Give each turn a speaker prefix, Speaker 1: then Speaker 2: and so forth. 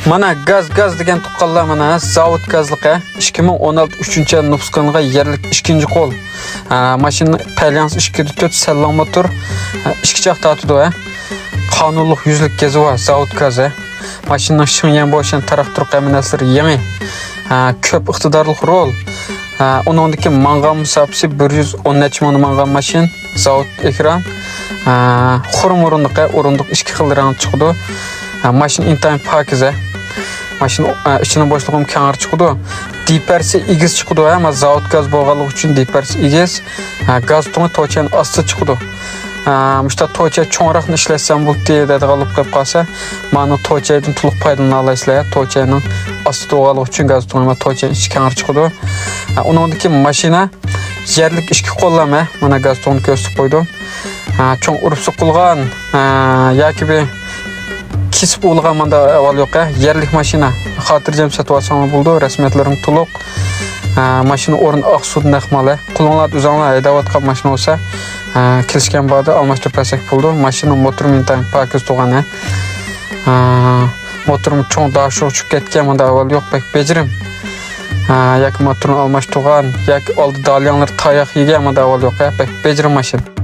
Speaker 1: Mana gaz degan tuqqanlar mana zavod gazliqi 2016 3-chi nüfusqanğa yerlik 2-chi qo'l. Mashina Palyans 2.4 salon motor 2 chaq tatidi. Qonunluq 100lik gezi var zavod gazi. Mashinaning shingyan bo'lgan traktor qaminalari yangi. Ko'p iqtidorli rol. Uningdagi mangan musabisi 110 ming mangan mashin, zavod ekran. Xurum o'rindiq 2 xil rang chiqdi. Mashina intayin pakiza. Mashina ichining bo'shlig'i keng chiqdi. Dipersi igiz chiqdi, ama zavod gaz bo'lganligi uchun dipersi igiz. Gaz tuni to'chaning osti chiqdi. Müşta to'cha cho'nroqni ishlasam bo'ldi deydigan olib qo'yib qolsa, mana to'chadan to'liq foydalana olasizlar. To'chaning ostida bo'lganligi uchun gaz tuni to'chaning ichi keng chiqdi. Uningdagi mashina yerlik 2 qo'llama, mana gaz tuni ko'rsatib qo'ydim. Cho'ng urib suqilgan yoki bir kesib olgan manda avval yo'q, yerlik mashina. Xotirjam sotib olsam bo'ldi, rasmiyatlarim to'liq. Mashina o'rin Oqsud naqmali. Qulonlar uzanlar haydayotgan mashina bo'lsa, kelishgan bo'ldi, almashtirib bersak bo'ldi. Mashina motor mintan pakiz to'g'ani. Motorim cho'ng dashi uchib ketgan, manda avval yo'q, bek bejirim. Yoki motorni almashtirgan, yoki oldi dalyanlar tayoq yegan, manda avval yo'q, bek bejirim mashina.